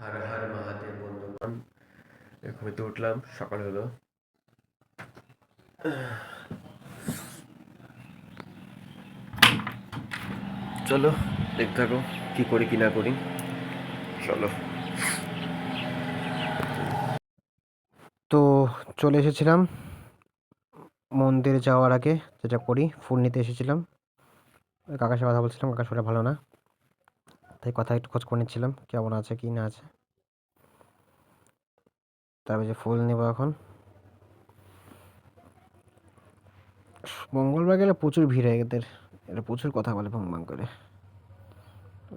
হর হর মহাদেব বন্ধুগণ। ঘুমিতে উঠলাম, সকাল হলো। চলো দেখতে থাকো কি করি কি না করি। চলো। তো চলে এসেছিলাম মন্দিরে যাওয়ার আগে, যেটা করি ফুল নিতে এসেছিলাম। কাকার সাথে কথা বলছিলাম, কাকার শরীর ভালো না, তাই কথা একটু খোঁজ করে নিচ্ছিলাম কেমন আছে কি না আছে। তারপরে যে ফুল নেবো এখন। মঙ্গলবার গেলে প্রচুর ভিড় হয় এদের, এরা প্রচুর কথা বলে ভং ভং করে।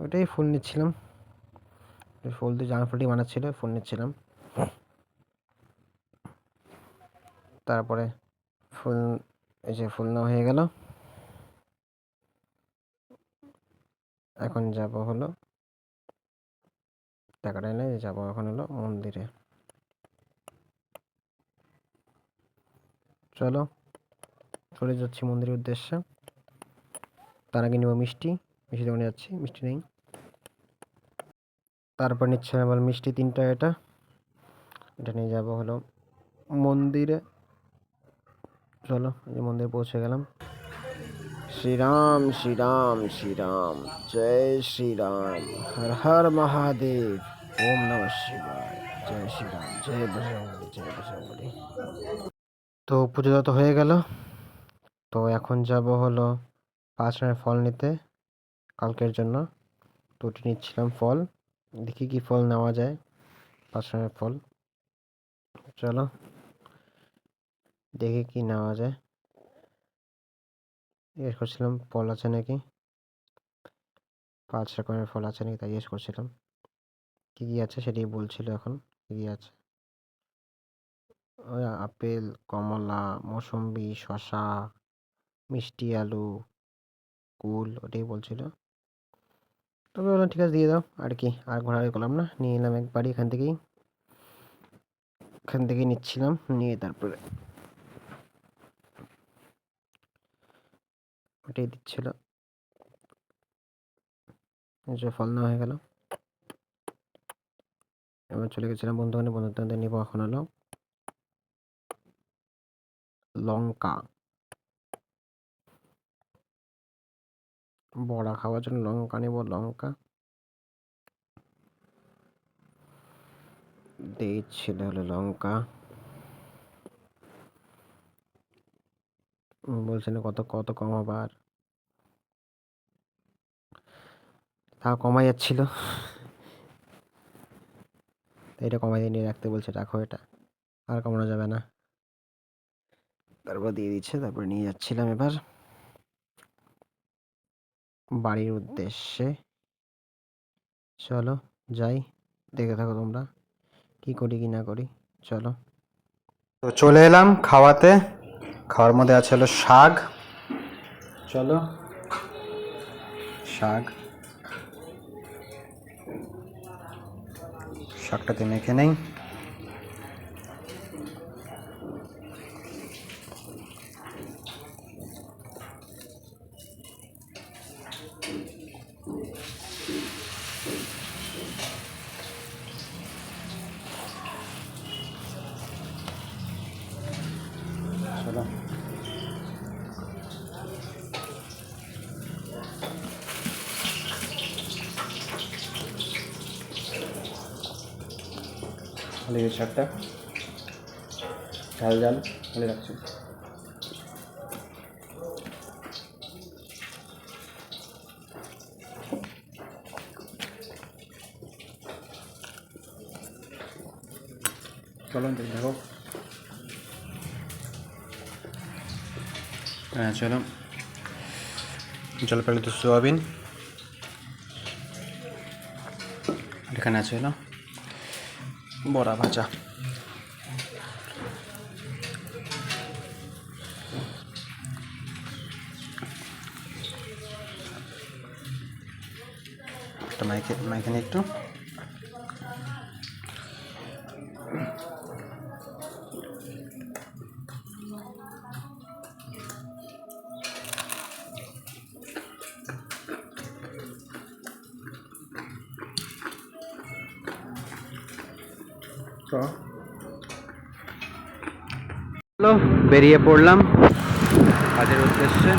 ওইটাই ফুল নিচ্ছিলাম, ফুল দিয়ে জামা ফুলটি বানাচ্ছিল, ফুল নিচ্ছিলাম। তারপরে ফুল, এই যে ফুল নেওয়া হয়ে গেল। এখন যাব হলো টাকাটা এনে যাবো এখন হলো মন্দিরে। চলো চলে যাচ্ছি মন্দিরের উদ্দেশ্যে। তার আগে নেবো মিষ্টি, মিষ্টি দোকানে যাচ্ছি, মিষ্টি নেই। তারপর নিচ্ছে আবার মিষ্টি 3টা, এটা নিয়ে যাবো হলো মন্দিরে। চলো এই মন্দিরে পৌঁছে গেলাম। শ্রীরাম শ্রীরাম শ্রীরাম, জয় শ্রীরাম, হর হর মহাদেব, ওম নমঃ শিবায়, জয় শ্রীরাম, জয় বজরঙ্গবলী, জয় বজরঙ্গবলী। তো পুজো তো হয়ে গেল। তো এখন যাব হলো 5 রানের ফল নিতে কালকের জন্য। তো ওটি নিচ্ছিলাম ফল, দেখি কি ফল নেওয়া যায়। 5 রানের ফল, চলো দেখি কি নেওয়া যায়। জিজ্ঞেস করছিলাম ফল আছে নাকি, 5 রকমের ফল আছে নাকি, তাই জিজ্ঞেস করছিলাম। কি কি আছে সেটাই বলছিল এখন, কি কি আছে। ওই আপেল, কমলা, মৌসম্বি, শসা, মিষ্টি আলু, কুল, ওটাই বলছিল। তবে বললাম ঠিক আছে দিয়ে দাও, আর কি আর ঘোরাঘুরি করলাম না, নিয়ে নিলাম একবারই এখান থেকেই নিচ্ছিলাম, নিয়ে তারপরে ওটাই দিচ্ছিল। যে ফল নেওয়া হয়ে গেল, এবার চলে গেছিলাম বন্ধুদের নিবো এখন হলো লঙ্কা। বড়া খাওয়ার জন্য লঙ্কা নেব, লঙ্কা দিচ্ছিল হলো লঙ্কা। বলছিল কত কত কম আবার, তাও কমাই যাচ্ছিল। এটা কমাই দিয়ে নিয়ে রাখতে বলছে, রাখো এটা আর কমানো যাবে না। তারপর দিয়ে দিচ্ছে, তারপর নিয়ে যাচ্ছিলাম এবার বাড়ির উদ্দেশ্যে। চলো যাই, দেখে থাকো তোমরা কি করি কি না করি। চলো। তো চলে এলাম খাওয়াতে, খাওয়ার মধ্যে আছে হলো শাক। চলো শাকটাতে মেখে নেই। চলো হলে শাকটা ঝাল ঝাল হলে রাখছি। চলো দেখো। হ্যাঁ চলো, জলপাইগুড়ি তো সোয়াবিন, এখানে আছে হলো বড়া ভাজা। একটা মাইখানে একটু চলো বেরিয়ে পড়লাম কাজের উদ্দেশ্যে।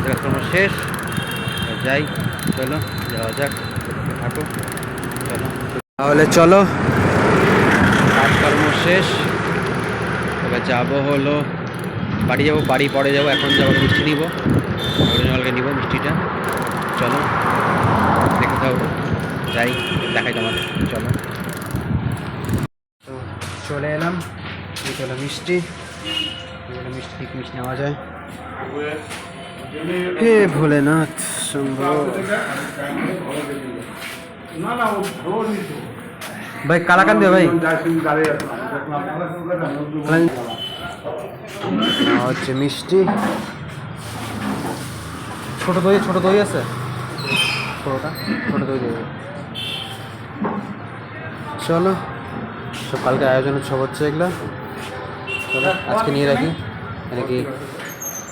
কাজকর্ম শেষ, যাই, চলো যাওয়া যাক, থাকো চলো। তাহলে চলো, কাজকর্ম শেষ, এবার যাবো হলো বাড়ি, যাবো বাড়ি, পরে যাবো। এখন যাবো মিষ্টি নিবো, অরিজিনালকে নিবো মিষ্টিটা। চলো দেখে থাকবো, যাই, দেখাই তোমাদের, চলো। তো চলে এলাম, এই চলো মিষ্টি, এগুলো মিষ্টি ঠিক মিষ্টি নেওয়া যায়। হে ভোলেনাথ শম্ভো। ভাই কালাকান দে ভাই, হচ্ছে মিষ্টি, ছোট দই আছে, ছোট দই দেবে। চলো, সব কালকে আয়োজনের সব হচ্ছে এগুলো। চলো আজকে নিয়ে রাখি, মানে কি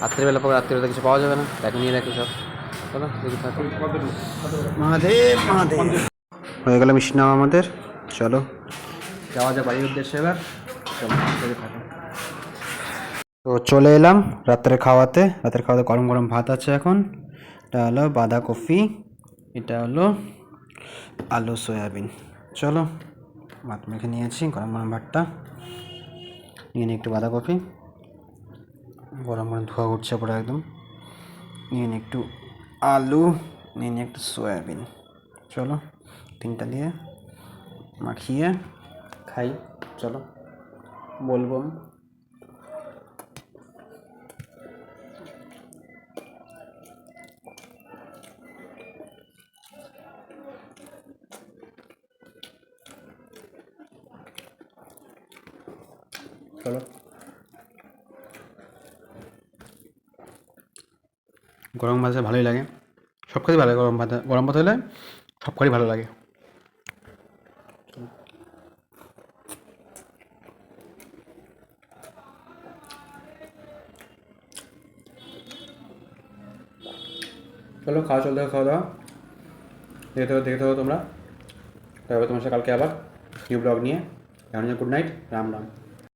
রাত্রিবেলা পরে রাত্রিবেলা কিছু পাওয়া যাবে না, তাকে নিয়ে রাখি সব। চলো দেখি থাকো। মহাদেব মহাদেব, হয়ে গেল মিষ্টি নেওয়া আমাদের। চলো যাওয়া যায় বাড়ির উদ্দেশ্যে এবার। চলো দেখে থাকো। তো চলে এলাম রাত্রের খাওয়াতে গরম গরম ভাত আছে এখন। এটা হলো বাঁধাকপি, এটা হলো আলু সয়াবিন। চলো ভাত মেখে নিয়েছি, গরম গরম ভাতটা নিয়ে নিই, একটু বাঁধাকপি গরম গরম ধোয়া উঠছে পরে একদম, নিয়ে নিই একটু আলু, নিয়ে নিই একটু সয়াবিন। চলো তিনটা দিয়ে মাখিয়ে খাই, চলো বলবো। চলো গরম ভাত ভালোই লাগে, সব কাজই ভালো লাগে, গরম ভাত হলে সব কাজই ভালো লাগে। চলো খাওয়া, চলতে খাওয়া দাওয়া দেখতে থাকো তোমরা। তারপরে তোমার সাথে কালকে আবার নিউ ব্লগ নিয়ে। এখন গুড নাইট, রাম রাম।